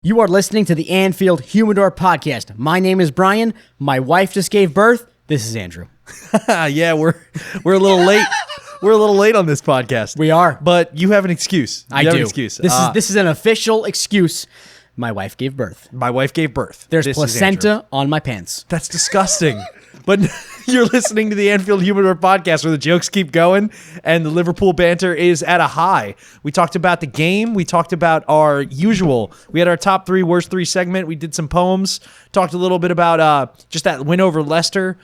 You are listening to the Anfield Humidor podcast. My name is Brian. My wife just gave birth. This is Andrew. Yeah, we're a little late. We're a little late on this podcast. We are, but you have an excuse. I do. This is an official excuse. My wife gave birth. My wife gave birth. There's placenta on my pants. That's disgusting. But you're listening to the Anfield Humidor podcast where the jokes keep going and the Liverpool banter is at a high. We talked about the game. We talked about our usual. We had our top three, worst three segment. We did some poems. Talked a little bit about just that win over Leicester.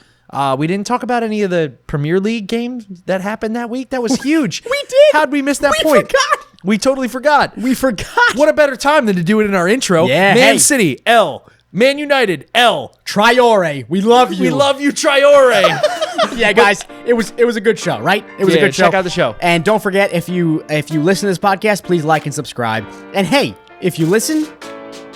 We didn't talk about any of the Premier League games that happened that week. That was huge. We did. How'd we miss that point? Forgot. We totally forgot. We forgot. What a better time than to do it in our intro. Yeah, Man City, L. Man United, L. Traore, we love you. We love you, Traore. Yeah, guys, it was a good show, right? It was a good show. Check out the show. And don't forget, if you listen to this podcast, please like and subscribe. And hey, if you listen,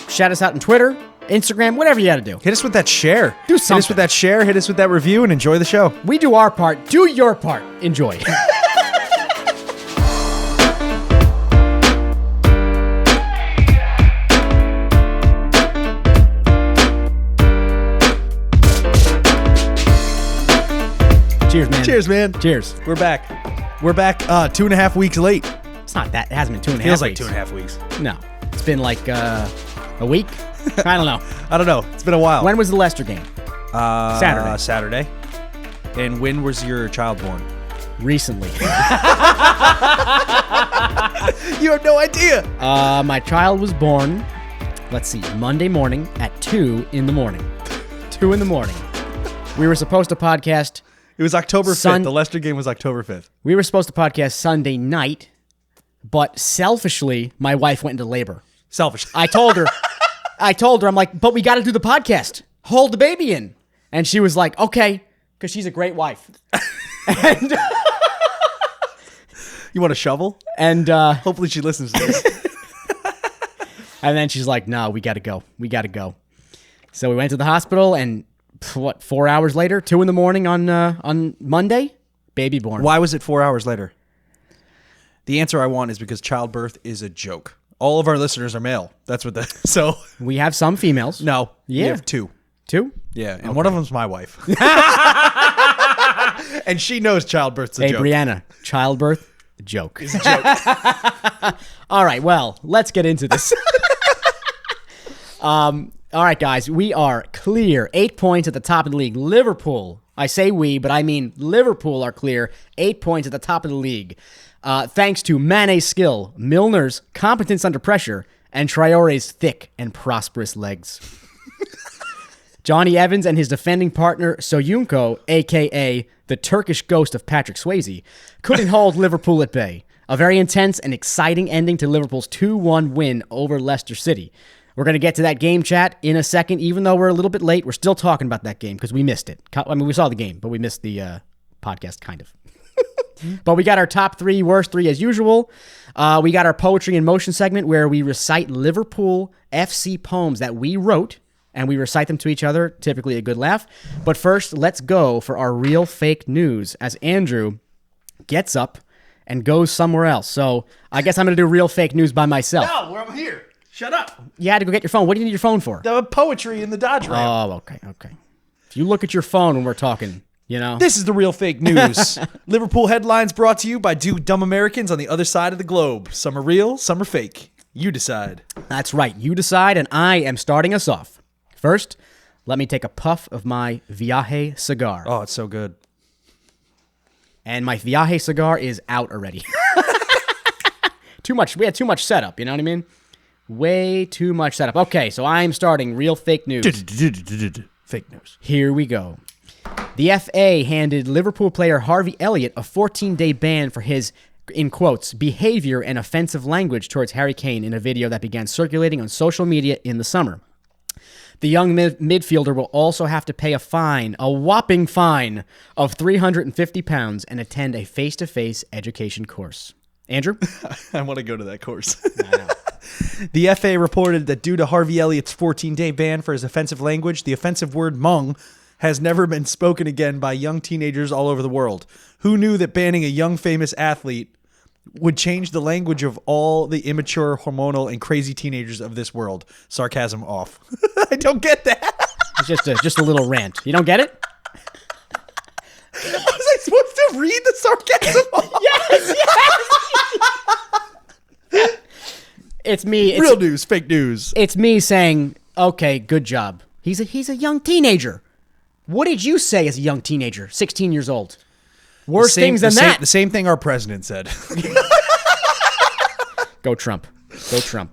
shout us out on Twitter, Instagram, whatever you got to do. Hit us with that share. Do something. Hit us with that share. Hit us with that review and enjoy the show. We do our part. Do your part. Enjoy. Cheers, man. Cheers, man. Cheers. We're back. We're back 2.5 weeks late. It's not that. It hasn't been 2.5 Feels weeks. like 2.5 weeks. No. It's been like a week. I don't know. I don't know. It's been a while. When was the Leicester game? Saturday. And when was your child born? Recently. You have no idea. My child was born, let's see, Monday morning at 2 in the morning. 2 in the morning. We were supposed to podcast. It was October 5th. The Leicester game was October 5th. We were supposed to podcast Sunday night, but selfishly, my wife went into labor. Selfish. I told her, I'm like, but we got to do the podcast. Hold the baby in. And she was like, okay, because she's a great wife. And you want a shovel? And hopefully she listens to this. And then she's like, no, we got to go. We got to go. So we went to the hospital, and 4 hours later, 2 in the morning on Monday, baby born. Why was it 4 hours later? The answer I want is because childbirth is a joke. All of our listeners are male. That's what so we have some females. No. Yeah. We have two. Two? Yeah. And one of them's my wife. And she knows childbirth's a joke. Hey, Brianna, childbirth, a joke. It's a joke. All right, well, let's get into this. All right, guys, we are clear. 8 points at the top of the league. Liverpool, I say we, but I mean Liverpool are clear. 8 points at the top of the league. Thanks to Mane's skill, Milner's competence under pressure, and Traore's thick and prosperous legs. Johnny Evans and his defending partner, Soyuncu, a.k.a. the Turkish ghost of Patrick Swayze, couldn't hold Liverpool at bay. A very intense and exciting ending to Liverpool's 2-1 win over Leicester City. We're going to get to that game chat in a second. Even though we're a little bit late, we're still talking about that game because we missed it. I mean, we saw the game, but we missed the podcast, kind of. But we got our top three, worst three as usual. We got our poetry in motion segment where we recite Liverpool FC poems that we wrote, and we recite them to each other, typically a good laugh. But first, let's go for our real fake news as Andrew gets up and goes somewhere else. So I guess I'm going to do real fake news by myself. No, I'm here. Shut up. You had to go get your phone. What do you need your phone for? The poetry in the Dodge Ram. Oh, okay. If you look at your phone when we're talking, you know. This is the real fake news. Liverpool headlines brought to you by two dumb Americans on the other side of the globe. Some are real, some are fake. You decide. That's right. You decide, and I am starting us off. First, let me take a puff of my Viaje cigar. Oh, it's so good. And my Viaje cigar is out already. Too much. We had too much setup, you know what I mean? Way too much setup. Okay, so I'm starting real fake news. Fake news. Here we go. The FA handed Liverpool player Harvey Elliott a 14-day ban for his, in quotes, behavior and offensive language towards Harry Kane in a video that began circulating on social media in the summer. The young midfielder will also have to pay a whopping fine of £350 and attend a face-to-face education course. Andrew? I want to go to that course. I know. The FA reported that due to Harvey Elliott's 14-day ban for his offensive language, the offensive word mung has never been spoken again by young teenagers all over the world. Who knew that banning a young famous athlete would change the language of all the immature, hormonal, and crazy teenagers of this world. Sarcasm off. I don't get that. It's just a little rant. You don't get it? Was I supposed to read the sarcasm off? Yes. It's me. Real news, fake news. It's me saying, okay, good job. He's a young teenager. What did you say as a young teenager, 16 years old? Worse things than that. The same thing our president said. Go Trump. Go Trump.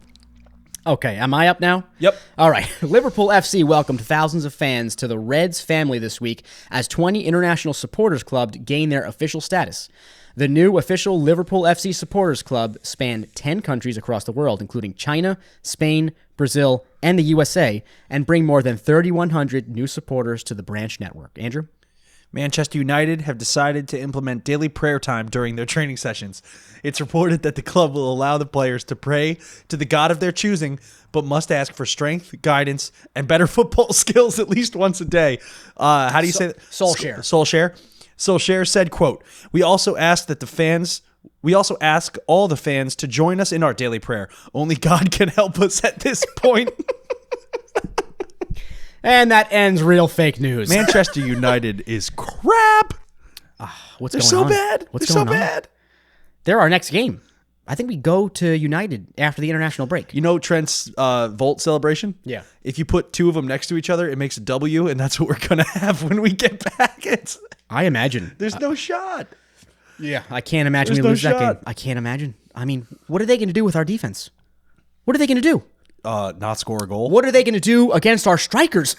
Okay, am I up now? Yep. All right. Liverpool FC welcomed thousands of fans to the Reds family this week as 20 International Supporters Club gained their official status. The new official Liverpool FC Supporters Club spanned 10 countries across the world, including China, Spain, Brazil, and the USA, and bring more than 3,100 new supporters to the branch network. Andrew? Manchester United have decided to implement daily prayer time during their training sessions. It's reported that the club will allow the players to pray to the God of their choosing, but must ask for strength, guidance, and better football skills at least once a day. How do you say that? Solskjaer. Solskjaer said, quote, we also ask all the fans to join us in our daily prayer. Only God can help us at this point. And that ends real fake news. Manchester United is crap. What's They're going so on? bad. What's They're going so on? bad. They're our next game. I think we go to United after the international break. You know Trent's Volt celebration? Yeah. If you put two of them next to each other, it makes a W, and that's what we're going to have when we get back. I imagine. There's no shot. Yeah. I can't imagine There's we no lose that shot. game. I can't imagine. I mean, what are they going to do with our defense? What are they going to do? Not score a goal. What are they going to do against our strikers?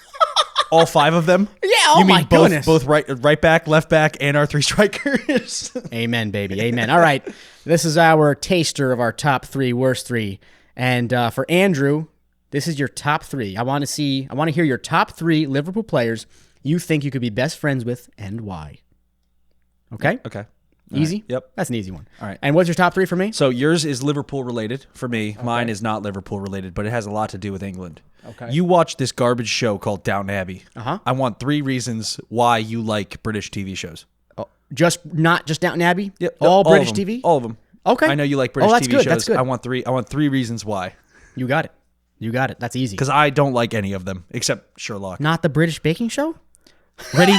All five of them? Yeah, oh you mean my both, goodness. both right back, left back, and our three strikers? Amen, baby. Amen. All right. This is our taster of our top three, worst three. And for Andrew, this is your top three. I want to hear your top three Liverpool players you think you could be best friends with and why. Okay? Okay. Easy? Right. Yep. That's an easy one. All right. And what's your top three for me? So yours is Liverpool related for me. Okay. Mine is not Liverpool related, but it has a lot to do with England. Okay. You watch this garbage show called Downton Abbey. Uh-huh. I want 3 reasons why you like British TV shows. Not just Downton Abbey? Yep. All British of them. TV? All of them. Okay. I know you like British that's TV good. shows. That's good. I want 3 reasons why. You got it. You got it. That's easy. Because I don't like any of them except Sherlock. Not the British baking show? Ready?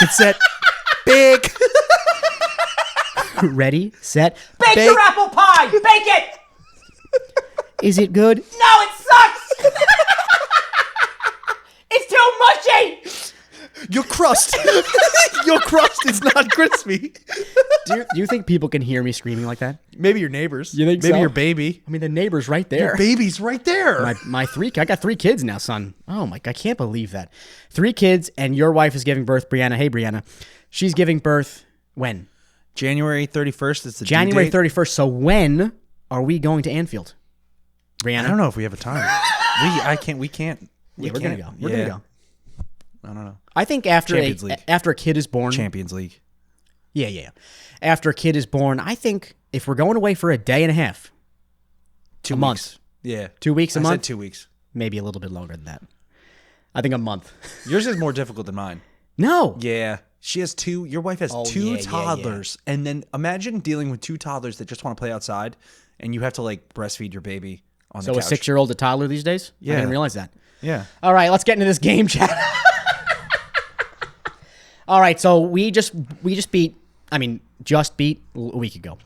Get set. Bake. Ready, set, Bake your apple pie! Bake it! Is it good? No, it sucks! It's too mushy! Your crust. Your crust is not crispy. Do you think people can hear me screaming like that? Maybe your neighbors. You think Maybe so? your baby. I mean, the neighbor's right there. Your baby's right there. I got 3 kids now, son. Oh my, I can't believe that. 3 kids, and your wife is giving birth, Brianna. Hey, Brianna. She's giving birth when? January 31st is the January due date. 31st. So when are we going to Anfield? Brianna? I don't know if we have a time. We can't. Yeah, we're gonna go. We're gonna go. I don't know. I think after Champions League. after a kid is born. Champions League. Yeah. After a kid is born, I think if we're going away for a day and a half, 2 a weeks. month. Yeah. 2 weeks a I month? said 2 weeks. Maybe a little bit longer than that. I think a month. Yours is more difficult than mine. No. Yeah. She has 2. Your wife has 2 yeah. toddlers. And then imagine dealing with 2 toddlers that just want to play outside and you have to like breastfeed your baby on So the a couch. 6-year-old a toddler these days? I Yeah. didn't realize that. Yeah. All right, let's get into this game chat. All right, so we just beat a week ago.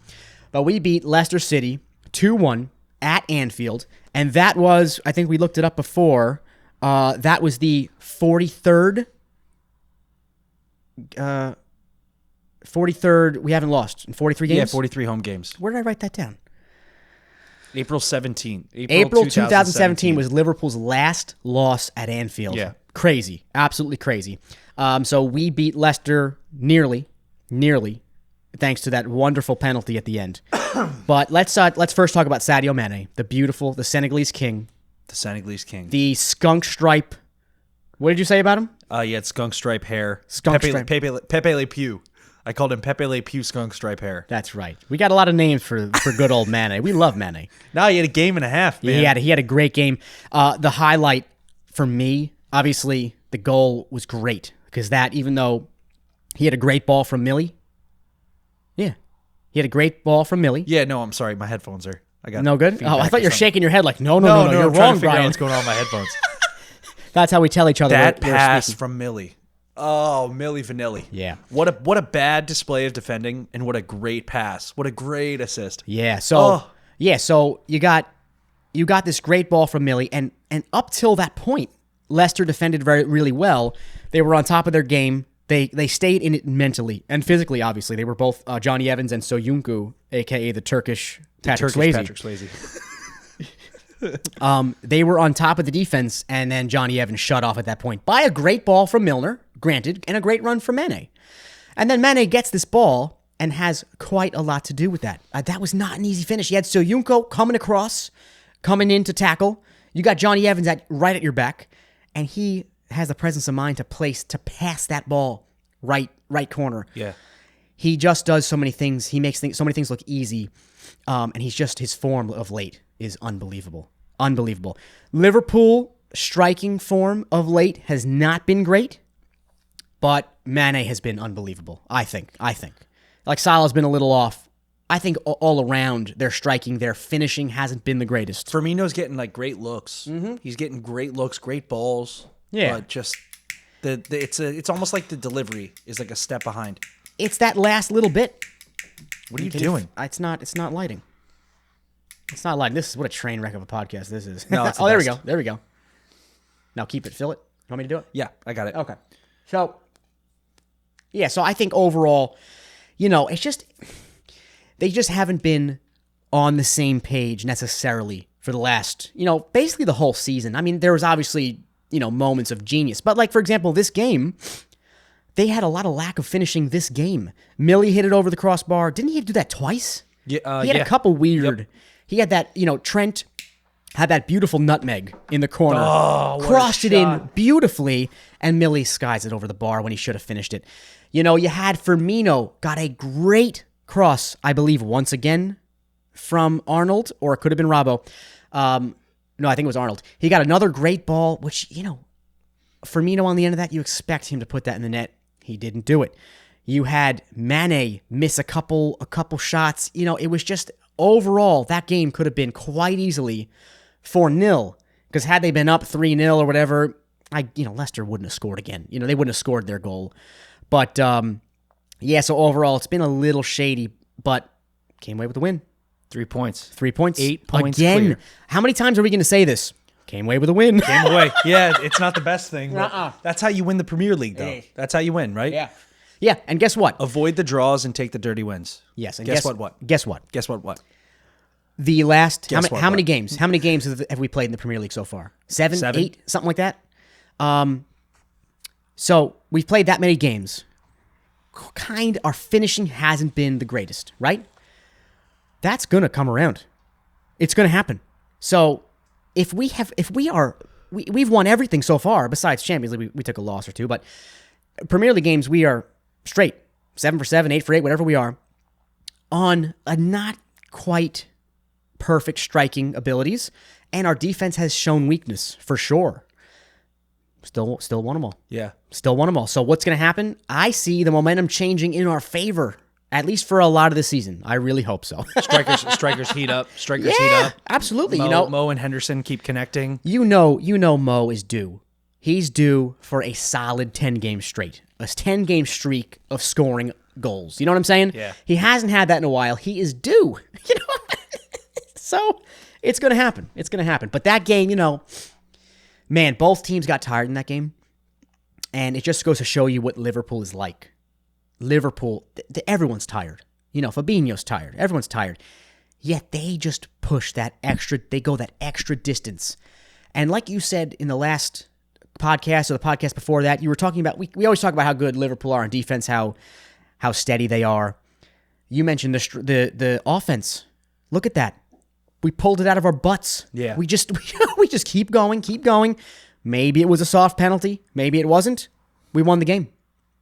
But we beat Leicester City 2-1 at Anfield, and that was, I think we looked it up before, that was the 43rd we haven't lost in 43 games? Yeah, 43 home games. Where did I write that down? April 17th. April 2017 was Liverpool's last loss at Anfield. Yeah. Crazy. Absolutely crazy. So we beat Leicester nearly, thanks to that wonderful penalty at the end. But let's first talk about Sadio Mane, the Senegalese king. The Senegalese king. The skunk stripe. What did you say about him? Yeah, it's skunk stripe hair. Skunk stripe. Pepe Le Pew. I called him Pepe Le Pew skunk stripe hair. That's right. We got a lot of names for good old Mane. We love Mane. Now he had a game and a half, man. He had a great game. The highlight for me, obviously, the goal was great because that, even though he had a great ball from Millie, yeah, He had a great ball from Millie. Yeah, no, I'm sorry. My headphones are. I got No good? feedback Oh, I thought or you were something. shaking your head like, no, No, you're I'm trying wrong, to figure out Brian. what's going on with my headphones. That's how we tell each other. That we're pass speaking. from Millie. Oh, Millie Vanilli. Yeah. What a bad display of defending, and what a great pass. What a great assist. Yeah. So Oh. so you got this great ball from Millie, and up till that point, Leicester defended really well. They were on top of their game. They stayed in it mentally and physically. Obviously, they were both Johnny Evans and Soyuncu, aka the Turkish Patrick Swayze. Patrick Swayze. They were on top of the defense, and then Johnny Evans shut off at that point by a great ball from Milner, granted, and a great run from Mane. And then Mane gets this ball and has quite a lot to do with that. That was not an easy finish. You had Soyuncu coming across, coming in to tackle. You got Johnny Evans right at your back, and he has the presence of mind to pass that ball right corner. Yeah. He just does so many things. He makes so many things look easy, and his form of late is unbelievable. Unbelievable. Liverpool striking form of late has not been great, but Mane has been unbelievable. I think. Like Salah's been a little off. I think all around their striking, their finishing hasn't been the greatest. Firmino's getting like great looks. Mm-hmm. He's getting great looks, great balls. Yeah. But just it's almost like the delivery is like a step behind. It's that last little bit. What are you doing? It's not lighting. It's not lighting. This is what a train wreck of a podcast this is. No, it's the there we best. go. There we go. Now keep it. Fill it. You want me to do it? Yeah, I got it. Okay. So, yeah, so I think overall, it's just, they just haven't been on the same page necessarily for the last, basically the whole season. I mean, there was obviously, moments of genius. But like, for example, this game, they had a lot of lack of finishing this game. Millie hit it over the crossbar. Didn't he do that twice? Yeah, He had a couple weird. Yep. He had that, Trent had that beautiful nutmeg in the corner. Oh, what a crossed it in shot. beautifully, and Millie skies it over the bar when he should have finished it. You had Firmino got a great cross, I believe, once again from Arnold, or it could have been Robbo. No, I think it was Arnold. He got another great ball, which, Firmino on the end of that, you expect him to put that in the net. He didn't do it. You had Mane miss a couple shots. It was just overall that game could have been quite easily 4-0, because had they been up 3-0 or whatever, Leicester wouldn't have scored again. They wouldn't have scored their goal. But so overall it's been a little shady, but came away with the win. 3 points. 3 points. 8 points again. clear. How many times are we going to say this? Came away with a win. Game away. Yeah, it's not the best thing. But Uh-uh. That's how you win the Premier League, though. Hey. That's how you win, right? Yeah, and guess what? Avoid the draws and take the dirty wins. Yes, and Guess what? Guess what? Guess what? The last Guess how many what? games? How many games have we played in the Premier League so far? 7, 8, something like that. So we've played that many games. Our finishing hasn't been the greatest, right? That's gonna come around. It's gonna happen. So we've won everything so far besides Champions League. We took a loss or two, but Premier League games we are straight 7 for 7, 8 for 8, whatever we are, on a not quite perfect striking abilities, and our defense has shown weakness for sure. Still won them all. Yeah. Still won them all. So what's going to happen? I see the momentum changing in our favor, at least for a lot of the season. I really hope so. Strikers heat up. Strikers heat up. Absolutely. Mo and Henderson keep connecting. You know Mo is due. He's due for a solid 10-game straight. A 10-game streak of scoring goals. You know what I'm saying? Yeah. He hasn't had that in a while. He is due. So it's going to happen. It's going to happen. But that game, man, both teams got tired in that game. And it just goes to show you what Liverpool is like. Liverpool, everyone's tired. Fabinho's tired. Everyone's tired. Yet they just push they go that extra distance. And like you said in the last podcast or the podcast before that, you were talking about, we always talk about how good Liverpool are on defense, how steady they are. You mentioned the offense. Look at that. We pulled it out of our butts. Yeah. We just keep going. Maybe it was a soft penalty. Maybe it wasn't. We won the game.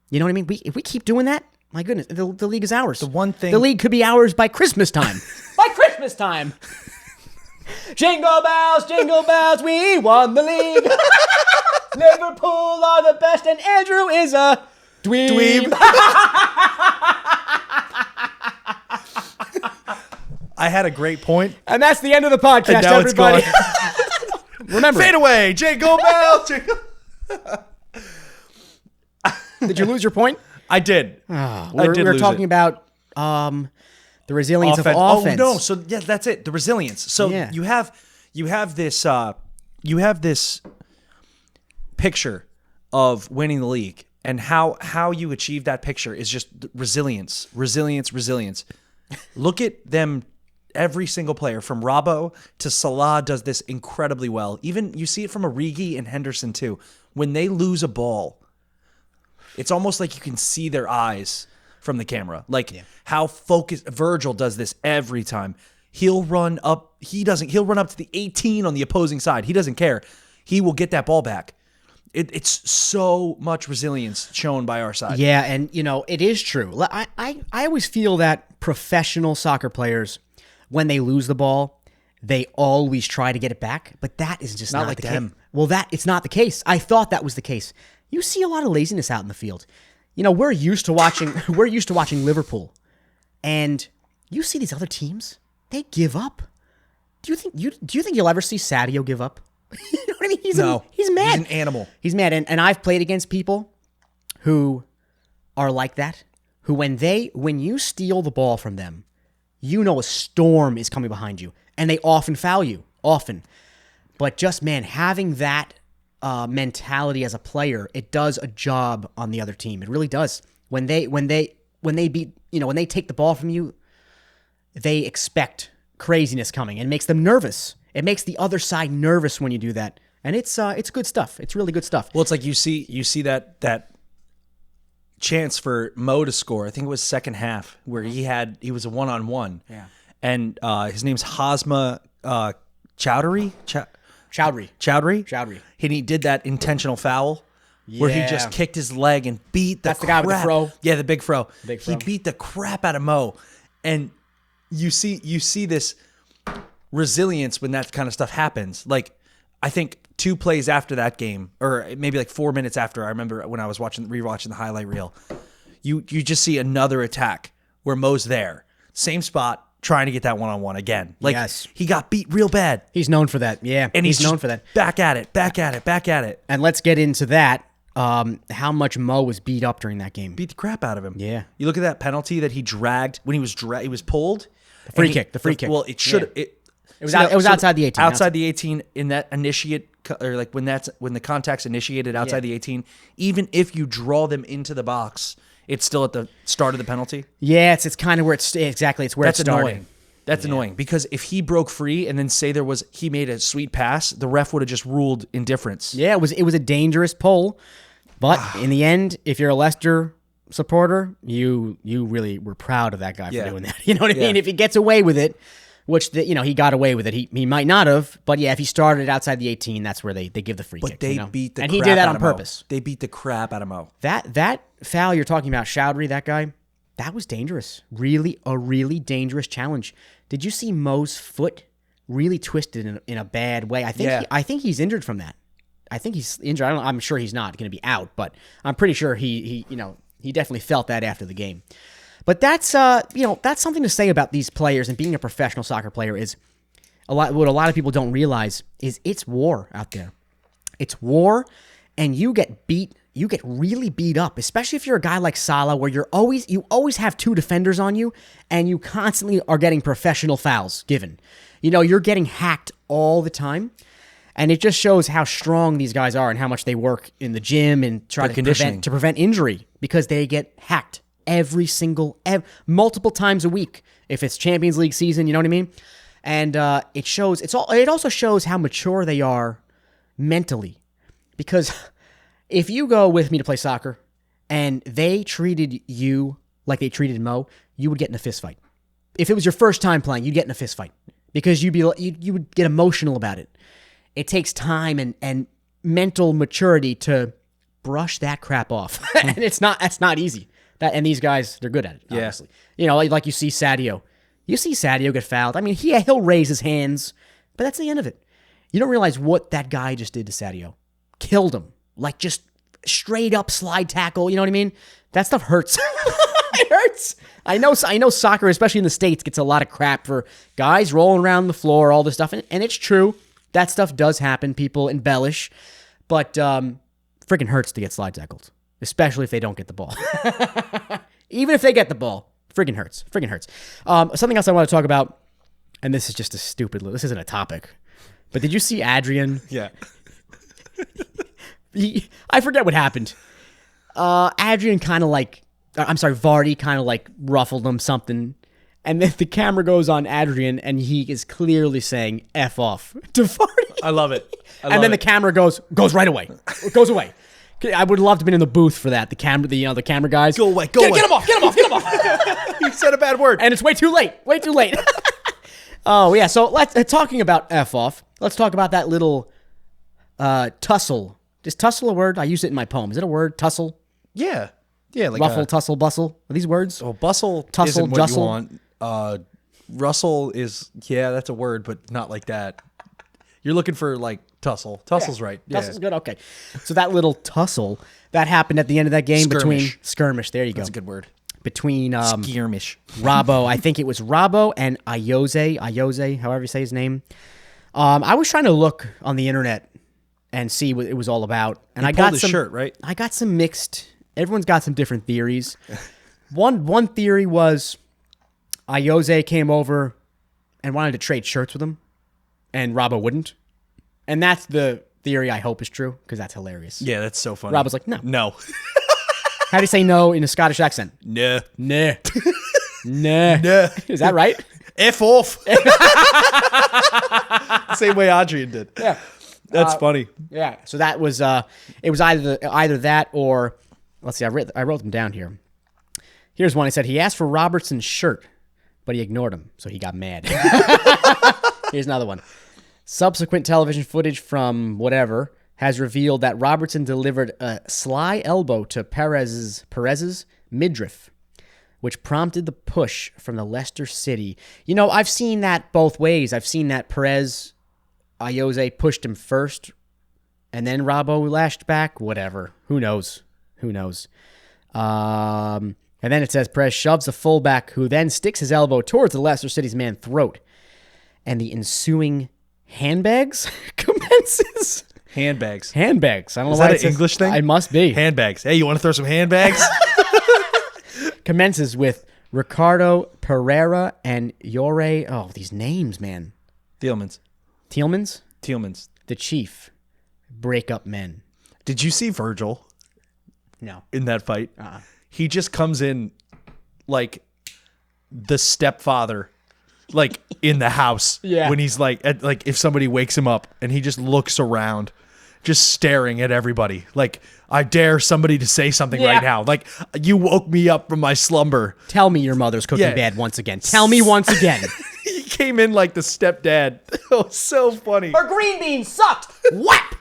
You know what I mean? If we keep doing that, my goodness, the league is ours. The league could be ours by Christmas time. By Christmas time. Jingle bells, we won the league. Liverpool are the best, and Andrew is a dweeb. I had a great point. And that's the end of the podcast, And now it's everybody. gone. Remember, Fade away, Jingle Bells. did you lose your point? I did. We I were did lose talking it. about the resilience of offense. Oh no! So yeah, that's it. The resilience. So Yeah. you have this picture of winning the league, and how you achieve that picture is just resilience. Look at them. Every single player from Robbo to Salah does this incredibly well. Even you see it from Origi and Henderson too. When they lose a ball, it's almost like you can see their eyes from the camera. Like how focused Virgil does this every time. He'll run up. He'll run up to the 18 on the opposing side. He doesn't care. He will get that ball back. It's so much resilience shown by our side. Yeah, and it is true. I always feel that professional soccer players, when they lose the ball, they always try to get it back, but that is just not like the them. case. Well, it's not the case. I thought that was the case. You see a lot of laziness out in the field. We're used to watching Liverpool, and you see these other teams, they give up. Do you think you'll ever see Sadio give up? You know what I mean? He's mad. He's an animal. He's mad, and I've played against people who are like that. Who when you steal the ball from them, a storm is coming behind you, and they often foul you. Often, but just having that mentality as a player, it does a job on the other team. It really does. When they beat, when they take the ball from you, they expect craziness coming, and it makes them nervous. It makes the other side nervous when you do that, and it's good stuff. It's really good stuff. Well, it's like you see that chance for Mo to score. I think it was second half where he was a 1-on-1. Yeah. And his name's Hazma Chowdhury. Chowdhury. And he did that intentional foul where he just kicked his leg and beat That's the guy with the fro? Yeah, the big fro. Big fro. He beat the crap out of Mo. And you see this resilience when that kind of stuff happens. Like, I think 2 plays after that game, or maybe like 4 minutes after, I remember when I was rewatching the highlight reel, you just see another attack where Mo's there. Same spot, trying to get that 1-on-1 again. Like, Yes. he got beat real bad. He's known for that. Yeah, And he's known just for that. Back at it. And let's get into that. How much Mo was beat up during that game. Beat the crap out of him. Yeah. You look at that penalty that he dragged when he was pulled. The free kick. Well, it should. Yeah. It was outside the 18. Outside the 18 in that initiate, or like when the contact's initiated outside the 18. Even if you draw them into the box, it's still at the start of the penalty. Yeah, it's kind of where it's exactly. It's where That's it started. annoying. That's annoying because if he broke free and then say he made a sweet pass, the ref would have just ruled indifference. Yeah, it was a dangerous pull, but in the end, if you're a Leicester supporter, you really were proud of that guy for doing that. You know what I mean? If he gets away with it, which he got away with it, he might not have, but yeah, if he started outside the 18, that's where they give the free kick. But they beat the and crap he did that out on of Mo. purpose. They beat the crap out of Mo. That foul you're talking about, Chowdhury, that guy, that was dangerous. A really dangerous challenge. Did you see Mo's foot really twisted in a bad way? I think he's injured from that. I think he's injured. I'm sure he's not going to be out, but I'm pretty sure he definitely felt that after the game. But that's something to say about these players, and being a professional soccer player is what a lot of people don't realize is it's war out there. It's war, and you get really beat up, especially if you're a guy like Salah, where you always have 2 defenders on you, and you constantly are getting professional fouls given. You're getting hacked all the time, and it just shows how strong these guys are and how much they work in the gym and try to prevent injury, because they get hacked multiple times a week if it's Champions League season. You know what I mean? And it also shows how mature they are mentally, because if you go with me to play soccer and they treated you like they treated Mo, you would get in a fist fight. If it was your first time playing, you'd get in a fist fight because you would get emotional about it. It takes time and mental maturity to brush that crap off, and that's not easy. And these guys, they're good at it, obviously. Like you see Sadio. You see Sadio get fouled. I mean, he'll raise his hands, but that's the end of it. You don't realize what that guy just did to Sadio. Killed him. Like, just straight up slide tackle. You know what I mean? That stuff hurts. It hurts. I know soccer, especially in the States, gets a lot of crap for guys rolling around the floor, all this stuff. And it's true. That stuff does happen. People embellish. But freaking hurts to get slide tackled, especially if they don't get the ball. Even if they get the ball, freaking hurts. Freaking hurts. Something else I want to talk about, and this is just a stupid, this isn't a topic, but did you see Adrian? Yeah. I forget what happened. Adrian Vardy kind of like ruffled him something. And then the camera goes on Adrian and he is clearly saying F off to Vardy. I love it. And then the camera goes right away. It goes away. I would love to have been in the booth for that. The camera guys. Go away. Get him off. You said a bad word. And it's way too late. Oh, yeah. So talking about F off, let's talk about that little tussle. Is tussle a word? I used it in my poem. Is it a word? Tussle? Yeah. Yeah. Like ruffle, tussle, bustle. Are these words? Oh, bustle Tussle, isn't what jostle. you want. Russell is, that's a word, but not like that. You're looking for like tussle. Tussle's right. Yeah. Tussle's good. Okay. So that little tussle that happened at the end of that game between skirmish. There you go. That's a good word. Between skirmish. Robbo, I think it was Robbo and Ayoze, however you say his name. I was trying to look on the internet and see what it was all about, and I got some shirt, right? I got some mixed. Everyone's got some different theories. One theory was Ayoze came over and wanted to trade shirts with him, and Robbo wouldn't. And that's the theory I hope is true, because that's hilarious. Yeah, that's so funny. Robbo's like, no. No. How do you say no in a Scottish accent? Nah. Nah. Nah. Nah. Is that right? F off. Same way Adrian did. Yeah. That's funny. Yeah. So that was it was either that or let's see, I wrote them down here. Here's one. He said he asked for Robertson's shirt, but he ignored him, so he got mad. Here's another one. Subsequent television footage from whatever has revealed that Robertson delivered a sly elbow to Perez's midriff, which prompted the push from the Leicester City. You know, I've seen that both ways. I've seen that Ayoze pushed him first, and then Robbo lashed back. Whatever. Who knows? And then it says Perez shoves the fullback, who then sticks his elbow towards the Leicester City's man's throat. And the ensuing handbags commences. Handbags. I don't know Is why that an English thing? It must be. Handbags. Hey, you want to throw some handbags? Commences with Ricardo Pereira and Yore. Oh, these names, man. Thielmans. The Chief. Break up men. Did you see Virgil? No. In that fight? He just comes in like the stepfather, like in the house. Yeah. When he's like if somebody wakes him up and he just looks around, just staring at everybody. Like, I dare somebody to say something right now. Like, you woke me up from my slumber. Tell me your mother's cooking bad once again. Tell me once again. He came in like the stepdad. Oh, so funny. Her green beans sucked. Whap!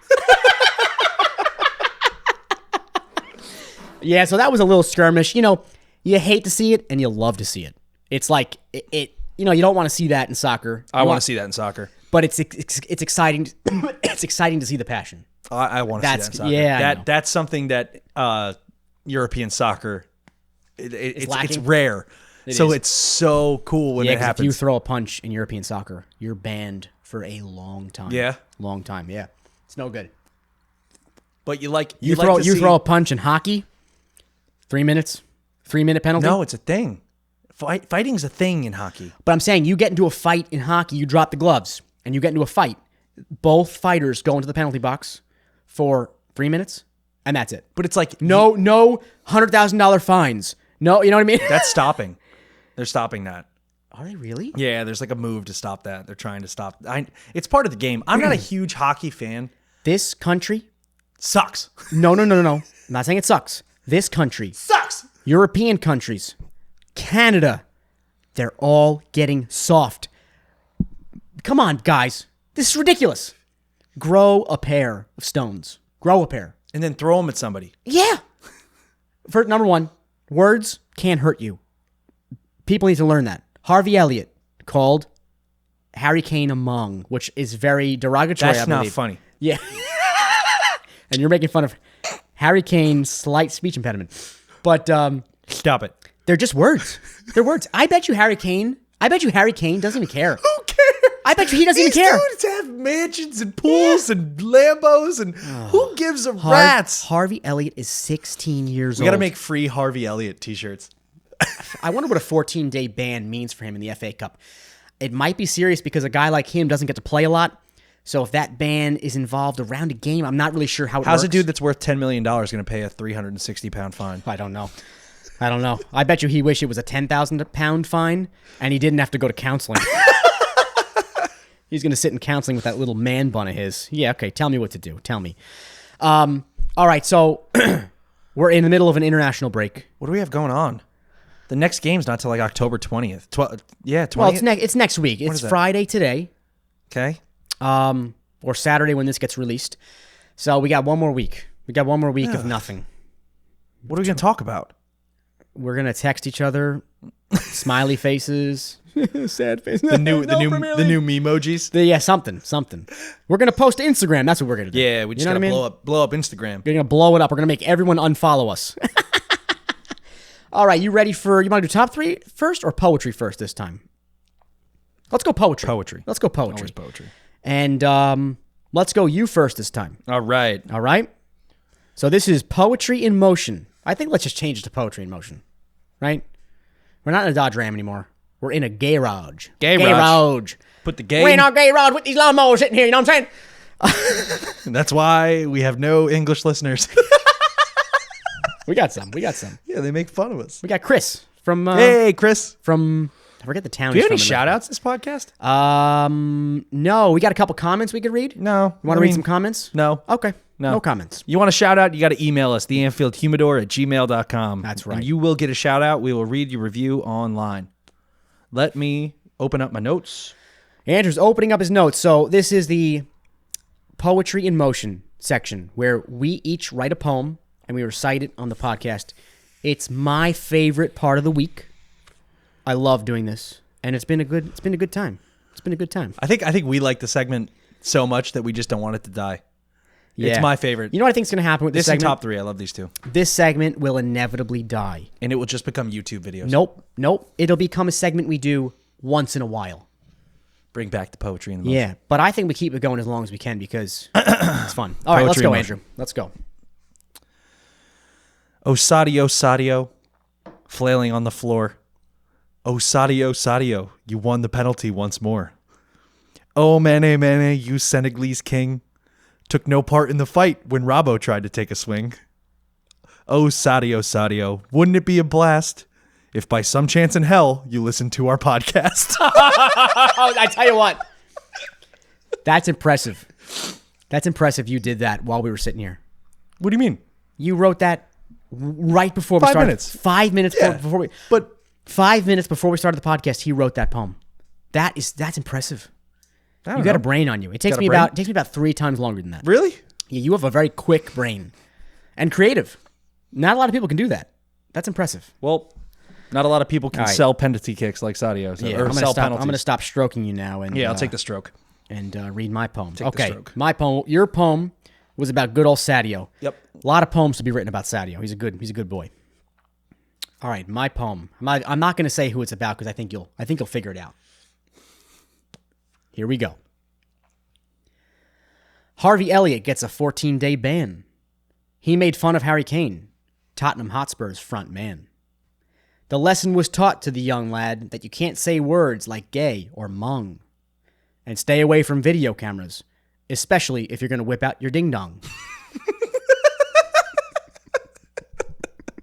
Yeah, so that was a little skirmish. You know, you hate to see it and you love to see it. It's like, it you know, you don't want to see that in soccer. I want to see that in soccer. But it's exciting. It's exciting to see the passion. I want to see that in soccer. Yeah, that's something that European soccer, it's rare. It's so cool when it happens. If you throw a punch in European soccer, you're banned for a long time. Yeah, long time. Yeah, it's no good. But you throw a punch in hockey. 3 minutes, 3-minute penalty. No, it's a thing. Fighting's a thing in hockey. But I'm saying you get into a fight in hockey, you drop the gloves, and you get into a fight. Both fighters go into the penalty box for 3 minutes, and that's it. But it's like no $100,000 fines. No, you know what I mean? That's stopping. They're stopping that. Are they really? Yeah, there's like a move to stop that. They're trying to stop. It's part of the game. I'm not a huge hockey fan. This country sucks. No. I'm not saying it sucks. This country sucks. European countries, Canada, they're all getting soft. Come on, guys. This is ridiculous. Grow a pair of stones. Grow a pair. And then throw them at somebody. Yeah. For number one, words can't hurt you. People need to learn that. Harvey Elliott called Harry Kane a mong, which is very derogatory, That's I believe. not funny. Yeah. And you're making fun of Harry Kane's slight speech impediment. But stop it. They're just words. They're words. I bet you Harry Kane doesn't even care. Who cares? I bet you he doesn't even care. These dudes have mansions and pools and Lambos, and who gives a rat's? Harvey Elliott is 16 years We old. got to make free Harvey Elliott t-shirts. I wonder what a 14-day ban means for him in the FA Cup. It might be serious because a guy like him doesn't get to play a lot. So if that ban is involved around a game, I'm not really sure how it works. How's a dude that's worth $10 million going to pay a 360-pound fine? I don't know. I bet you he wished it was a 10,000 fine and he didn't have to go to counseling. He's going to sit in counseling with that little man bun of his. Yeah, okay, tell me what to do. Tell me. All right, so we're in the middle of an international break. What do we have going on? The next game's not till like October 20th. 20th. Well, it's next week. It's Friday today. Okay. Or Saturday when this gets released. So we got one more week. Of nothing. What are we going to talk about? We're going to text each other, smiley faces, sad face. The new memojis. Yeah, something. We're going to post to Instagram. That's what we're going to do. Yeah, we just got to blow up Instagram. We're going to blow it up. We're going to make everyone unfollow us. All right, you want to do top three first or poetry first this time? Let's go poetry. Let's go poetry. Always poetry. And let's go you first this time. All right. So this is Poetry in Motion. I think let's just change it to Poetry in Motion, right? We're not in a Dodge Ram anymore. We're in a garage. Garage. Put the gay. We're in our garage with these lawnmowers sitting here, you know what I'm saying? That's why we have no English listeners. We got some. Yeah, they make fun of us. We got Chris from... hey, Chris. From... I forget the town. Do you have any shout-outs this podcast? No. We got a couple comments we could read? No. You want to read some comments? No. Okay. No comments. You want a shout-out, you got to email us, theanfieldhumidor@gmail.com. That's right. And you will get a shout-out. We will read your review online. Let me open up my notes. Andrew's opening up his notes. So this is the Poetry in Motion section where we each write a poem and we recite it on the podcast. It's my favorite part of the week. I love doing this, and it's been a good time. I think we like the segment so much that we just don't want it to die. Yeah. It's my favorite. You know what I think is going to happen with this segment? This and top three. I love these two. This segment will inevitably die. And it will just become YouTube videos. Nope. It'll become a segment we do once in a while. Bring back the poetry in the motion. Yeah, but I think we keep it going as long as we can because it's fun. All right, let's go, Andrew. Let's go. Oh, Sadio, flailing on the floor. Oh, Sadio, you won the penalty once more. Oh, Mane, you Senegalese king. Took no part in the fight when Robbo tried to take a swing. Oh, Sadio, wouldn't it be a blast if by some chance in hell you listened to our podcast? I tell you what. That's impressive. You did that while we were sitting here. What do you mean? You wrote that right before we started. 5 minutes. 5 minutes before we... But 5 minutes before we started the podcast, he wrote that poem. That's impressive. You got a brain on you. It takes me about 3 times longer than that. Really? Yeah, you have a very quick brain and creative. Not a lot of people can do that. That's impressive. Well, not a lot of people can sell penalty kicks like Sadio. So, yeah, I'm going to stop stroking you now. And I'll take the stroke. And read my poem. Take the stroke. My poem. Your poem was about good old Sadio. Yep. A lot of poems to be written about Sadio. He's a good boy. All right, my poem. I'm not going to say who it's about because I think you'll figure it out. Here we go. Harvey Elliott gets a 14-day ban. He made fun of Harry Kane, Tottenham Hotspur's front man. The lesson was taught to the young lad that you can't say words like gay or mung. And stay away from video cameras, especially if you're going to whip out your ding-dong.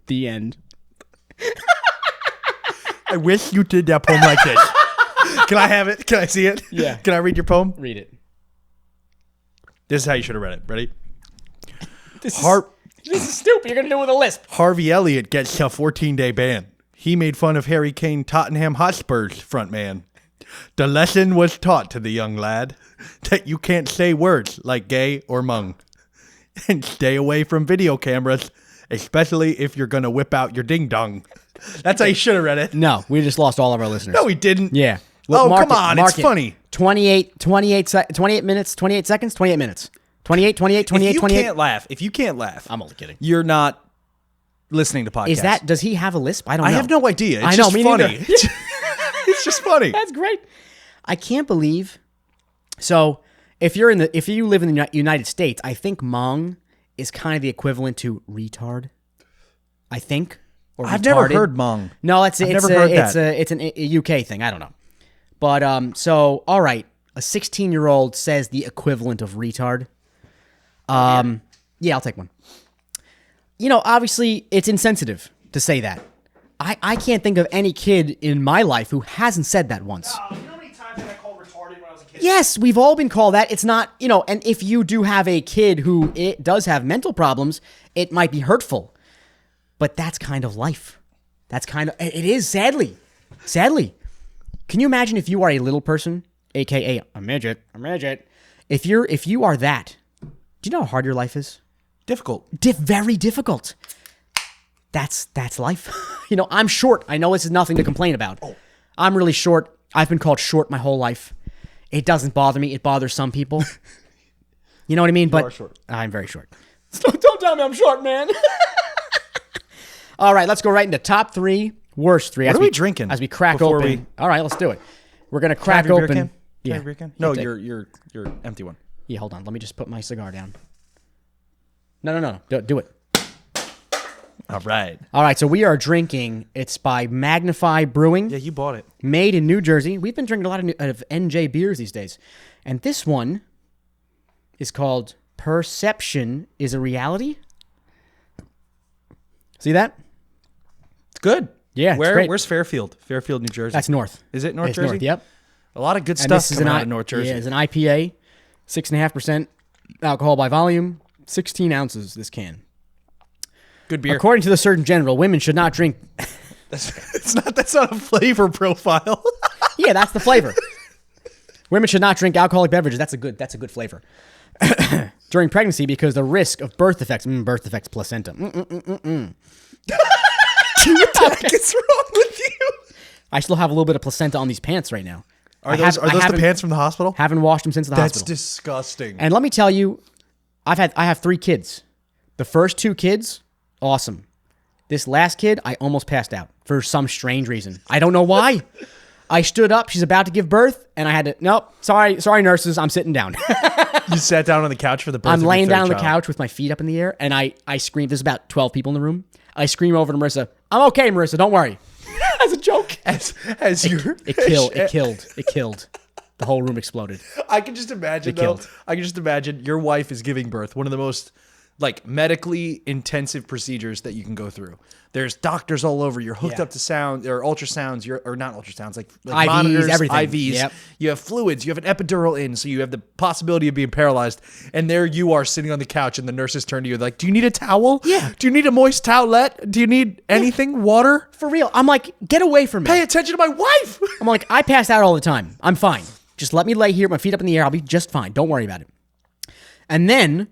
The end. I wish you did that poem like this. Can I have it? Can I see it? Yeah. Can I read your poem? Read it. This is how you should have read it. Ready? This is stupid. You're going to do it with a lisp. Harvey Elliott gets a 14-day ban. He made fun of Harry Kane, Tottenham Hotspur's front man. The lesson was taught to the young lad that you can't say words like gay or mung. And stay away from video cameras, especially if you're going to whip out your ding-dong. That's how you should have read it. No, we just lost all of our listeners. No, we didn't. Yeah. Look, come on. It's funny. 28 minutes, 28 seconds, 28 minutes. 28. If you can't laugh, I'm only kidding. you're not listening to podcasts. Is that, does he have a lisp? I don't know. I have no idea. It's I know, just me funny. neither. It's just funny. That's great. I can't believe. So if you live in the United States, I think Mong is kind of the equivalent to retard. I think. Or I've retarded. never heard Mong. No, it's never heard that. It's a UK thing. I don't know. But so all right, a 16-year-old says the equivalent of retard. Yeah, I'll take one. You know, obviously it's insensitive to say that. I can't think of any kid in my life who hasn't said that once. You know how many times I got called retarded when I was a kid? Yes, we've all been called that. It's not, you know, and if you do have a kid who it does have mental problems, it might be hurtful. But that's kind of life. It is, sadly. Sadly. Can you imagine if you are a little person, aka a midget, if you are that, do you know how hard your life is? Difficult. Very difficult. That's life. You know, I'm short. I know this is nothing to complain about. I'm really short. I've been called short my whole life. It doesn't bother me. It bothers some people. You know what I mean? You are short. I'm very short. Don't tell me I'm short, man. All right, let's go right into top 3, worst 3. What are we drinking as we crack before open? All right, let's do it. We're gonna Can I crack have your beer open. can? Can I Yeah. have your beer can? No, take- your empty one. Yeah, hold on. Let me just put my cigar down. No. Do it. All right. All right, so we are drinking. It's by Magnify Brewing, Yeah, you bought it. made in New Jersey. We've been drinking a lot of NJ beers these days. And this one is called Perception is a Reality. See that? It's good. Yeah, it's great. Where's Fairfield? Fairfield, New Jersey. That's north. Is it North It's Jersey? north, yep. A lot of good And stuff this is coming an out of North Jersey. Yeah, it's an IPA, 6.5% alcohol by volume, 16 ounces this can. Good beer. According to the Surgeon General, women should not drink. That's not a flavor profile. Yeah, that's the flavor. Women should not drink alcoholic beverages. That's a good flavor. During pregnancy, because the risk of birth defects, placenta. What the heck is wrong with you? I still have a little bit of placenta on these pants right now. Are those the pants from the hospital? Haven't washed them since the That's hospital. disgusting. And let me tell you, I have 3 kids. The first 2 kids, awesome. This last kid, I almost passed out for some strange reason. I don't know why. I stood up. She's about to give birth, and I had to. Nope. Sorry, nurses. I'm sitting down. You sat down on the couch for the birth I'm of your laying third down on the child. couch with my feet up in the air, and I screamed. There's about 12 people in the room. I scream over to Marissa. I'm okay, Marissa. Don't worry. As a joke. As It killed. The whole room exploded. I can just imagine It though. killed. I can just imagine your wife is giving birth. One of the most medically intensive procedures that you can go through. There's doctors all over. You're hooked Yeah. up to sound or ultrasounds. Or not ultrasounds, like IVs, monitors, everything. IVs. Yep. You have fluids. You have an epidural in, so you have the possibility of being paralyzed. And there you are sitting on the couch, and the nurses turn to you like, "Do you need a towel? Yeah. Do you need a moist towelette? Do you need anything? Water? For real. I'm like, get away from me. Pay attention to my wife." I'm like, I pass out all the time. I'm fine. Just let me lay here, my feet up in the air. I'll be just fine. Don't worry about it. And then,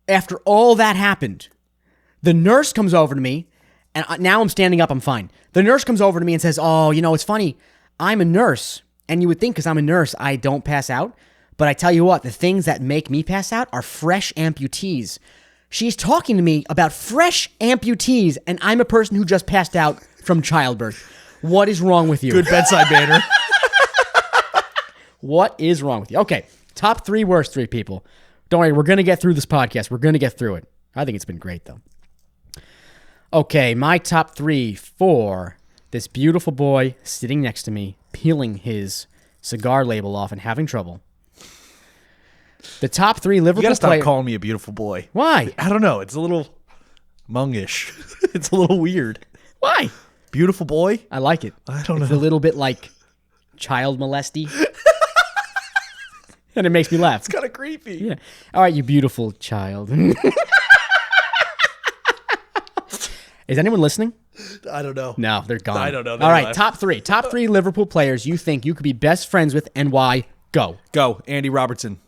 after all that happened, the nurse comes over to me, and now I'm standing up. I'm fine. The nurse comes over to me and says, "Oh, you know, it's funny. I'm a nurse, and you would think because I'm a nurse, I don't pass out. But I tell you what, the things that make me pass out are fresh amputees." She's talking to me about fresh amputees, and I'm a person who just passed out from childbirth. What is wrong with you? Good bedside manner. What is wrong with you? Okay, top 3 worst 3 people. Don't worry, we're going to get through this podcast. We're going to get through it. I think it's been great, though. Okay, my top 3 for this beautiful boy sitting next to me, peeling his cigar label off and having trouble. The top 3 Liverpool You gotta stop players. calling me a beautiful boy. Why? I don't know. It's a little mongish. It's a little weird. Why? Beautiful boy? I like it. I don't It's know. a little bit like child molesty. And it makes me laugh. It's kind of creepy. Yeah. All right, you beautiful child. Is anyone listening? I don't know. No, they're gone. I don't know. They All right, left. top 3. Top 3 Liverpool players you think you could be best friends with and why? Go. Go. Andy Robertson.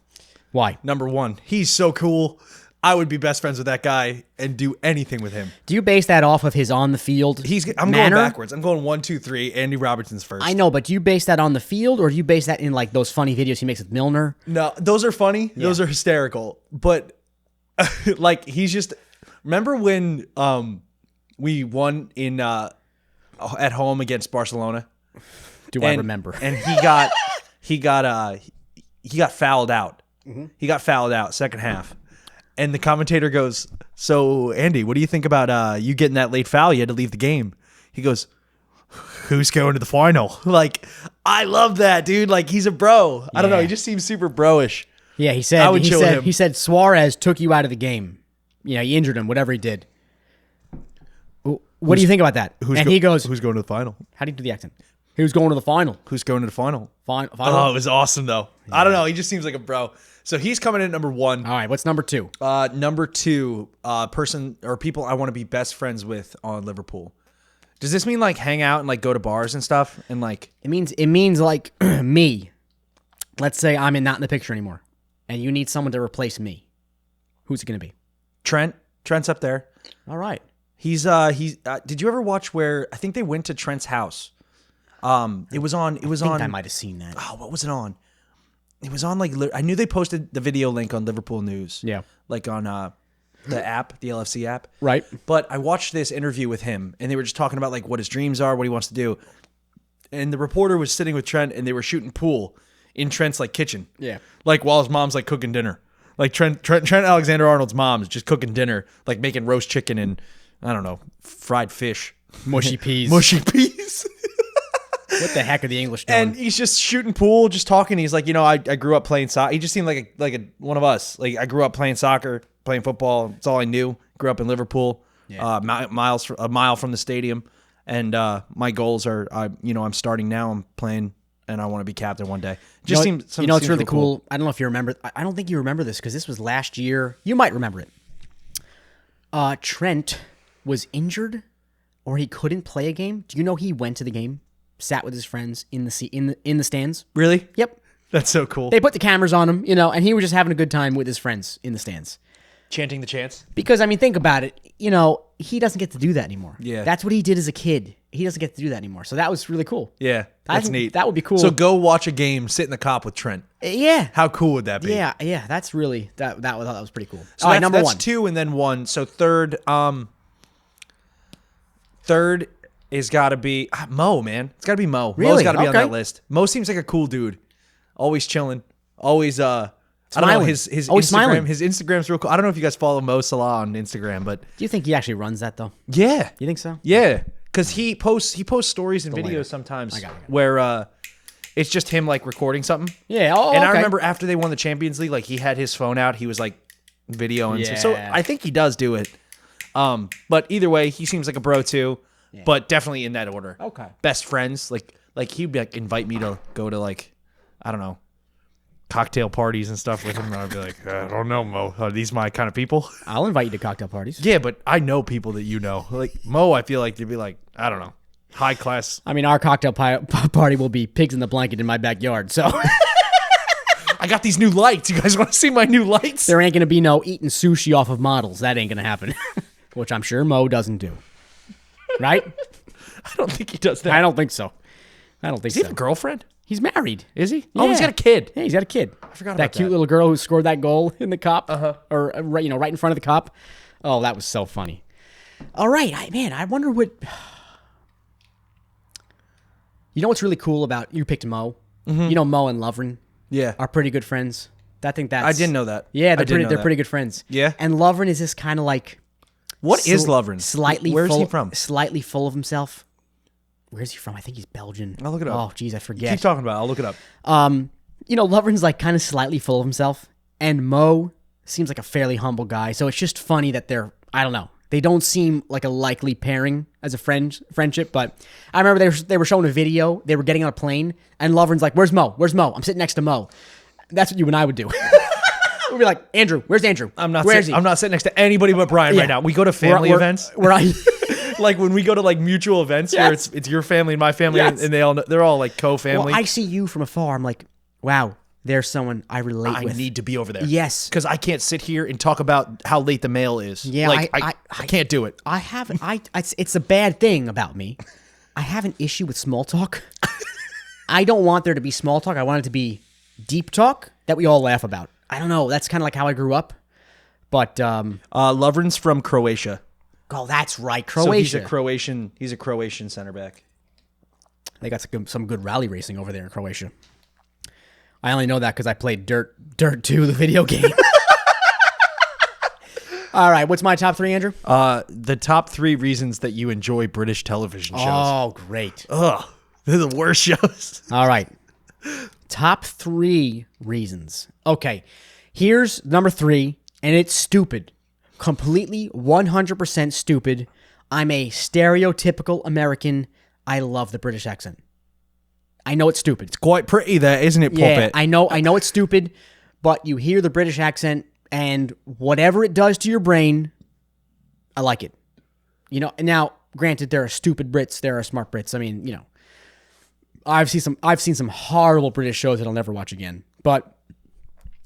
Why? Number 1. He's so cool. I would be best friends with that guy and do anything with him. Do you base that off of his on the field I'm manner? going backwards. I'm going 1, 2, 3. Andy Robertson's first. I know, but do you base that on the field or do you base that in like those funny videos he makes with Milner? No, those are funny. Those are hysterical. But like he's just remember when We won in at home against Barcelona. I remember? And he got fouled out. Mm-hmm. He got fouled out second half. And the commentator goes, "So, Andy, what do you think about you getting that late foul? You had to leave the game." He goes, "Who's going to the final?" Like, I love that, dude. Like, he's a bro. I don't know. He just seems super bro-ish. Yeah, he said. He said Suarez took you out of the game. You know, he injured him. Whatever he did. What do you think about that? He goes, "Who's going to the final?" How do you do the accent? Who's going to the final? Who's going to the final? Final. Oh, it was awesome though. Yeah. I don't know. He just seems like a bro. So he's coming in at number 1. All right. What's number 2? Number 2, person or people I want to be best friends with on Liverpool. Does this mean like hang out and like go to bars and stuff and like? It means like me. Let's say I'm not in the picture anymore, and you need someone to replace me. Who's it going to be? Trent. Trent's up there. All right. He's did you ever watch where I think they went to Trent's house? It was on. I might have seen that. Oh, what was it on? It was on like I knew they posted the video link on Liverpool News. Yeah, like on the app, the LFC app. Right. But I watched this interview with him, and they were just talking about like what his dreams are, what he wants to do. And the reporter was sitting with Trent, and they were shooting pool in Trent's like kitchen. Yeah. Like while his mom's like cooking dinner. Like Trent Alexander-Arnold's mom is just cooking dinner, like making roast chicken and I don't know, fried fish, mushy peas. What the heck are the English doing? And he's just shooting pool, just talking. He's like, I grew up playing soccer. He just seemed like a one of us. Like I grew up playing soccer, playing football. It's all I knew. Grew up in Liverpool, a mile from the stadium. And my goals are, I'm starting now. I'm playing, and I want to be captain one day. Just seems. It's really cool. I don't know if you remember. I don't think you remember this because this was last year. You might remember it. Trent was injured, or he couldn't play a game. Do you know he went to the game? Sat with his friends in the stands. Really? Yep. That's so cool. They put the cameras on him, and he was just having a good time with his friends in the stands. Chanting the chants? Because, think about it. He doesn't get to do that anymore. Yeah. That's what he did as a kid. He doesn't get to do that anymore. So that was really cool. Yeah. That's neat. That would be cool. So go watch a game, sit in the cop with Trent. Yeah. How cool would that be? Yeah. That's really, that was pretty cool. So all right, number 1. That's 2 and then 1. So third is got to be Mo, man. It's got to be Mo. Really? Mo's got to be on Okay. that list. Mo seems like a cool dude. Always chilling. Always I don't know, his Instagram. Smiling. His Instagram's real cool. I don't know if you guys follow Mo Salah on Instagram, but Do you think he actually runs that, though? yeah. You think so? Yeah, because he posts stories and videos sometimes where it's just him like recording something. Yeah. And I remember after they won the Champions League, like he had his phone out. He was like videoing. Yeah. So I think he does do it. But either way, he seems like a bro too. Yeah. But definitely in that order. Okay. Best friends, like he'd be like invite me to go to like, I don't know, cocktail parties and stuff with him. And I'd be like, I don't know, Mo. Are these my kind of people? I'll invite you to cocktail parties. Yeah, but I know people that you know. Like Mo, I feel like you'd be like, I don't know, high class. Our cocktail party will be pigs in the blanket in my backyard. So I got these new lights. You guys want to see my new lights? there ain't gonna be no eating sushi off of models. That ain't gonna happen. Which I'm sure Mo doesn't do. Right? I don't think he does that. I don't think so. Does he have a girlfriend? He's married. Is he? Yeah. Oh, he's got a kid. Yeah, he's got a kid. I forgot about that cute little girl who scored that goal in the cop, or right in front of the cop. Oh, that was so funny. All right, I wonder what. You know what's really cool about you picked Mo? Mm-hmm. Mo and Lovren. Yeah, are pretty good friends. I think that's. I didn't know that. Yeah, they're pretty good friends. Yeah, and Lovren is just kind of like. What is Lovren? Where's he from? Slightly full of himself. Where's he from? I think he's Belgian. I'll look it up. Oh, geez, I forget. Keep talking about it. I'll look it up. Lovren's like kind of slightly full of himself, and Mo seems like a fairly humble guy. So it's just funny that I don't know. They don't seem like a likely pairing as a friendship, but I remember they were showing a video. They were getting on a plane, and Lovren's like, "Where's Mo? Where's Mo? I'm sitting next to Mo." That's what you and I would do. We'd be like, "Andrew, where's Andrew? I'm not Where's he?" sitting next to anybody but Brian right now. We go to family events. Where I like when we go to like mutual events where it's your family and my family, and they're all like co-family. Well, I see you from afar. I'm like, wow, there's someone I relate with. I need to be over there. Yes, because I can't sit here and talk about how late the mail is. Yeah, like, I can't do it. It's a bad thing about me. I have an issue with small talk. I don't want there to be small talk. I want it to be deep talk that we all laugh about. I don't know. That's kind of like how I grew up. But Lovren's from Croatia. Oh, that's right. So Croatia. he's a Croatian center back. They got some good rally racing over there in Croatia. I only know that because I played Dirt 2, the video game. All right, what's my top 3, Andrew? The top 3 reasons that you enjoy British television shows. Oh, great. Ugh, they're the worst shows. All right. Top 3 reasons. Okay, here's number 3, and it's stupid. Completely 100% stupid. I'm a stereotypical American. I love the British accent. I know it's stupid. It's quite pretty there, isn't it, Puppet? Yeah, I know it's stupid, but you hear the British accent, and whatever it does to your brain, I like it. You know, now, granted, there are stupid Brits, there are smart Brits. I mean, you know, I've seen some horrible British shows that I'll never watch again. But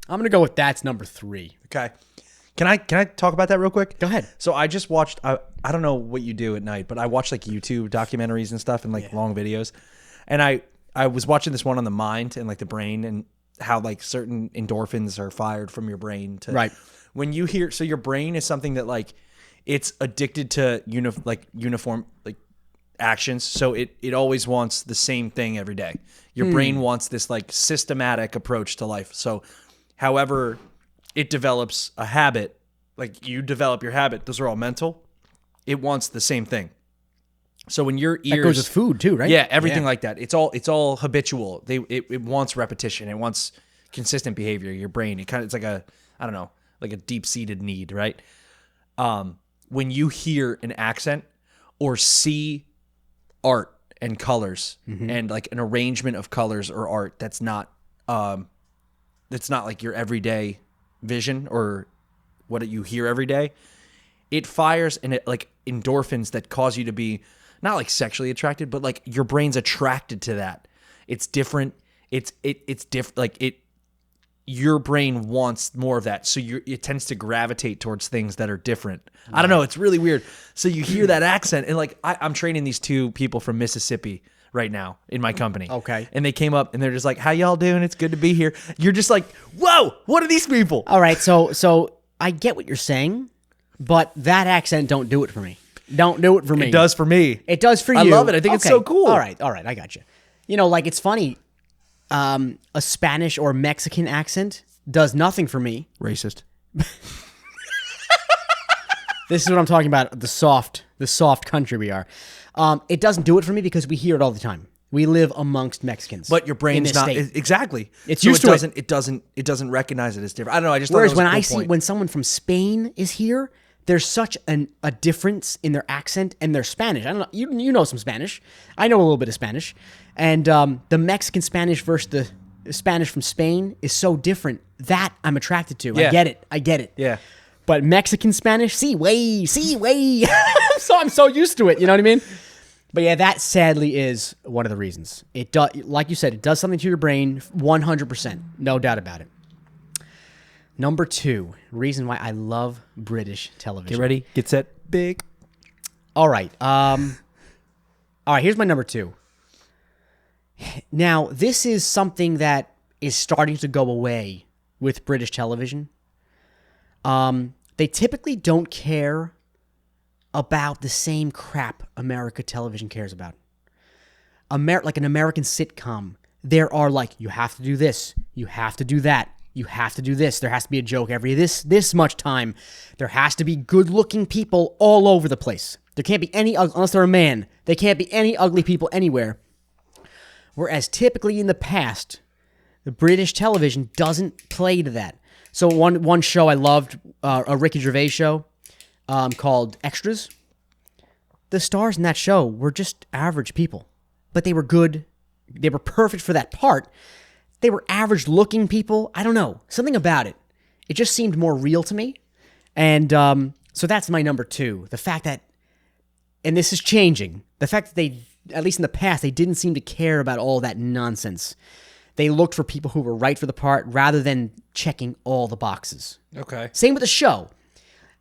I'm gonna go with that's number 3. Okay. Can I talk about that real quick? Go ahead. So I just watched. I don't know what you do at night, but I watch like YouTube documentaries and stuff and like long videos. And I was watching this one on the mind and like the brain and how like certain endorphins are fired from your brain to Right. When you hear, so your brain is something that like it's addicted to uniform like actions. So it always wants the same thing every day. Your brain wants this like systematic approach to life. So however it develops a habit, like you develop your habit, those are all mental. It wants the same thing. So when your ears, That goes with food too, right? yeah, everything like that. It's all habitual. It wants repetition. It wants consistent behavior. Your brain, it's like a, I don't know, like a deep seated need, right? When you hear an accent or see art and colors and like an arrangement of colors or art that's not like your everyday vision or what you hear every day, it fires and it like endorphins that cause you to be not like sexually attracted, but like your brain's attracted to that. It's different. It's different. Like your brain wants more of that. So it tends to gravitate towards things that are different. I don't know. It's really weird. So you hear that accent and like, I'm training these 2 people from Mississippi right now in my company. Okay. And they came up and they're just like, how y'all doing? It's good to be here. You're just like, whoa, what are these people? All right, so I get what you're saying, but that accent don't do it for me. Don't do it for me. It does for me. It does for you. I love it. I think it's so cool. All right, I got you. You know, like it's funny. A Spanish or Mexican accent does nothing for me. Racist. This is what I'm talking about. The soft country we are. It doesn't do it for me because we hear it all the time. We live amongst Mexicans. But your brain's not state. exactly. It's so used it to doesn't. It doesn't recognize it as different. I don't know. I just Whereas thought that when was a cool point. when someone from Spain is here, there's such a difference in their accent and their Spanish. I don't know. You know some Spanish. I know a little bit of Spanish, and the Mexican Spanish versus the Spanish from Spain is so different that I'm attracted to. Yeah. I get it. Yeah. But Mexican Spanish, sí, way. I'm so used to it. You know what I mean? But yeah, that sadly is one of the reasons. It does, like you said, it does something to your brain, 100%, no doubt about it. Number 2, reason why I love British television. Get ready, get set, big. All right. Here's my number 2. Now, this is something that is starting to go away with British television. They typically don't care about the same crap America television cares about. Like an American sitcom, there are like, you have to do this, you have to do that, you have to do this. There has to be a joke every this much time. There has to be good-looking people all over the place. There can't be any, unless they're a man, there can't be any ugly people anywhere. Whereas typically in the past, the British television doesn't play to that. So one show I loved, a Ricky Gervais show called Extras. The stars in that show were just average people, but they were good. They were perfect for that part. They were average-looking people. I don't know. Something about it. It just seemed more real to me. And so that's my number 2. The fact that, and this is changing, the fact that they, at least in the past, they didn't seem to care about all that nonsense. They looked for people who were right for the part rather than checking all the boxes. Okay. Same with the show.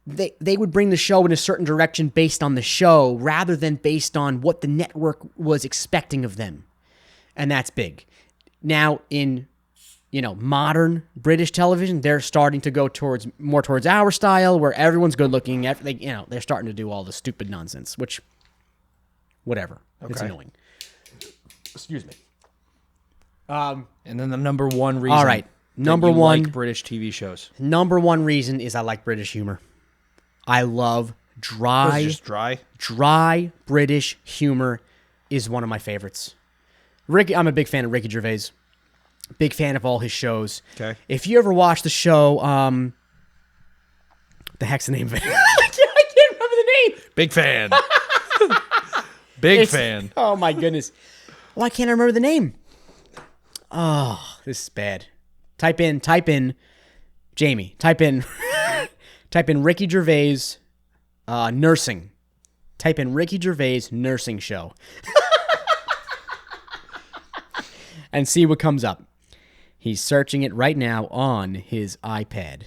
They would bring the show in a certain direction based on the show rather than based on what the network was expecting of them. And that's big. Now, in modern British television. They're starting to go more towards our style, where everyone's good looking. They're starting to do all the stupid nonsense, which, whatever. It's annoying. Excuse me. And then the number one reason. All right. Number one, like British TV shows. Number one reason is I like British humor. I love dry. Just dry. Dry British humor is one of my favorites. I'm a big fan of Ricky Gervais. Big fan of all his shows. Okay. If you ever watch the show, the heck's the name of it? I can't remember the name. Big fan. Big fan. Oh my goodness. Why can't I remember the name? Oh, this is bad. Type in, Jamie. Type in Ricky Gervais nursing. Type in Ricky Gervais nursing show. And see what comes up. He's searching it right now on his iPad,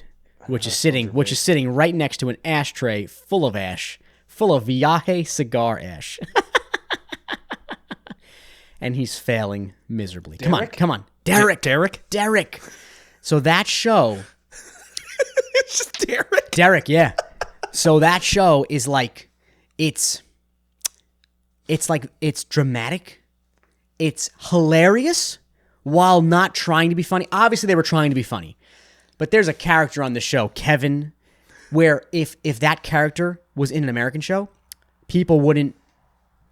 which is sitting right next to an ashtray full of Viaje cigar ash. And he's failing miserably. Derek? Come on. Derek. So that show. It's just Derek. Derek, yeah. So that show is like, it's dramatic. It's hilarious while not trying to be funny. Obviously, they were trying to be funny. But there's a character on the show, Kevin, where if that character was in an American show, people wouldn't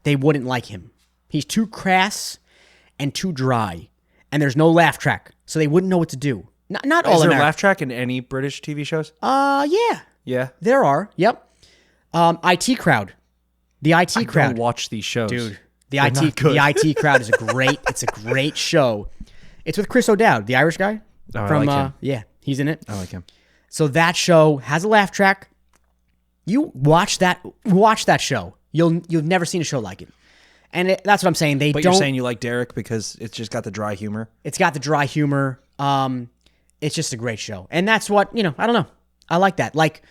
like him. He's too crass and too dry. And there's no laugh track. So they wouldn't know what to do. Not all Is there a American. laugh track in any British TV shows? Yeah. Yeah. There are. Yep. IT Crowd. The IT Crowd. Don't watch these shows. Dude, They're not good. the IT Crowd is a great show. It's with Chris O'Dowd, the Irish guy. Oh, I like him. Yeah, he's in it. I like him. So that show has a laugh track. You watch that show. You've never seen a show like it. And that's what I'm saying. But you're saying you like Derek because it's just got the dry humor? It's got the dry humor. It's just a great show. And that's what, I don't know. I like that. Like,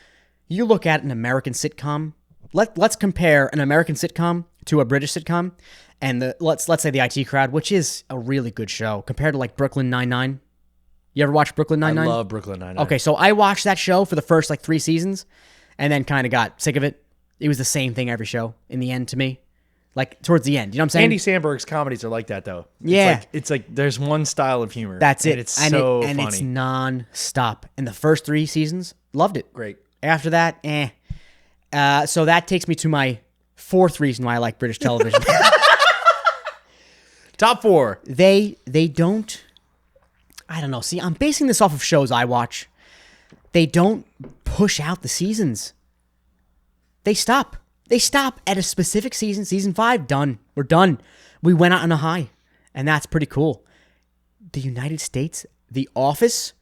you look at an American sitcom. Let's compare an American sitcom to a British sitcom. And let's say the IT Crowd, which is a really good show, compared to like Brooklyn Nine-Nine. You ever watch Brooklyn Nine-Nine? I love Brooklyn Nine-Nine. Okay, so I watched that show for the first 3 seasons and then kind of got sick of it. It was the same thing every show in the end to me. Like, towards the end. You know what I'm saying? Andy Samberg's comedies are like that, though. Yeah. It's like there's one style of humor. That's it. And it's so funny. And it's non-stop. In the first 3 seasons, loved it. Great. After that, so that takes me to my 4th reason why I like British television. Top 4. They don't, I don't know. See, I'm basing this off of shows I watch. They don't push out the seasons. They stop. They stop at a specific season. Season 5, done. We're done. We went out on a high. And that's pretty cool. The United States, The Office,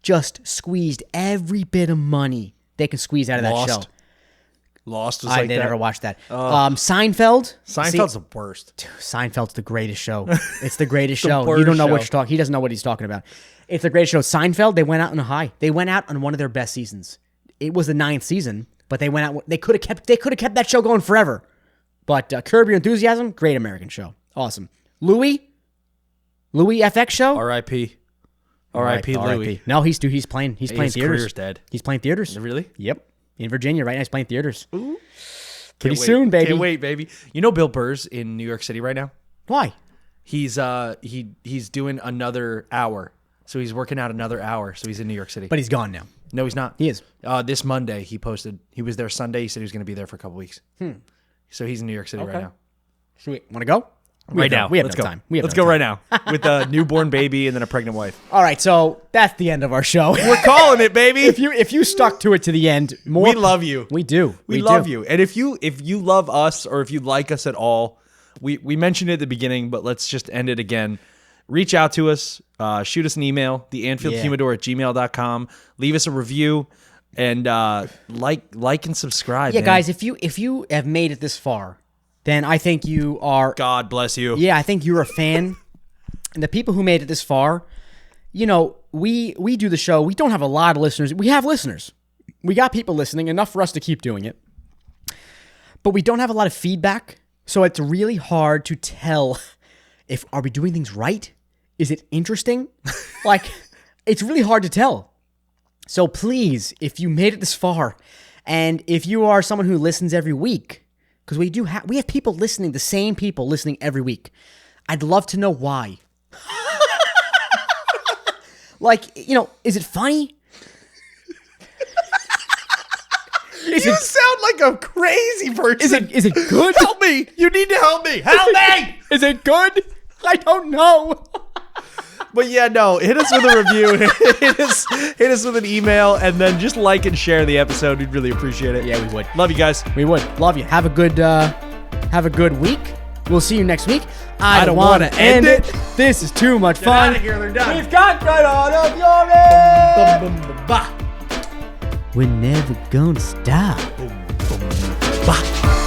just squeezed every bit of money they can squeeze out of that show. Lost was I like did that. never watch that. Seinfeld. Seinfeld's the worst. Seinfeld's the greatest show. It's the greatest The show. You worst don't know what show. you're talking. He doesn't know what he's talking about. It's the greatest show. Seinfeld. They went out on a high. They went out on one of their best seasons. It was the 9th season, but they went out. They could have kept that show going forever. But Curb Your Enthusiasm, great American show. Awesome. Louis FX show. R.I.P. R.I.P. Louis. No, he's playing. He's playing His theaters. career's dead. He's playing theaters. Really? Yep. In Virginia, right now he's playing theaters. Ooh. Pretty soon, baby. Can't wait, baby. You know Bill Burr's in New York City right now? Why? He's doing another hour. So he's working out another hour. So he's in New York City. But he's gone now. No, he's not. He is. This Monday he posted. He was there Sunday. He said he was going to be there for a couple weeks. So he's in New York City right now. Want to go? Right now. We have Let's no go. time. We have Let's no go time. right now with a newborn baby and then a pregnant wife. All right, so that's the end of our show. We're calling it, baby. if you stuck to it to the end, We love you. We do. We love you. And if you love us or if you like us at all, we mentioned it at the beginning, but let's just end it again. Reach out to us. Shoot us an email, theanfieldhumidor@gmail.com. Leave us a review and like and subscribe. Yeah, man. guys, if you have made it this far, then I think you are. God bless you. Yeah, I think you're a fan. And the people who made it this far, we do the show. We don't have a lot of listeners. We have listeners. We got people listening, enough for us to keep doing it. But we don't have a lot of feedback, so it's really hard to tell are we doing things right? Is it interesting? Like, it's really hard to tell. So please, if you made it this far, and if you are someone who listens every week, because we have people listening, the same people listening every week. I'd love to know why. Like, is it funny? You sound like a crazy person. Is it good? Help me! You need to help me! Help me! Is it good? I don't know. But yeah, no, hit us with a review, hit us with an email, and then just like and share the episode. We'd really appreciate it. Yeah, we would. Love you guys. We would. Love you. Have a good week. We'll see you next week. I don't want to end it. This is too much fun. Get out of here, they're done. We've got good on of your We're never gonna stop. Bah.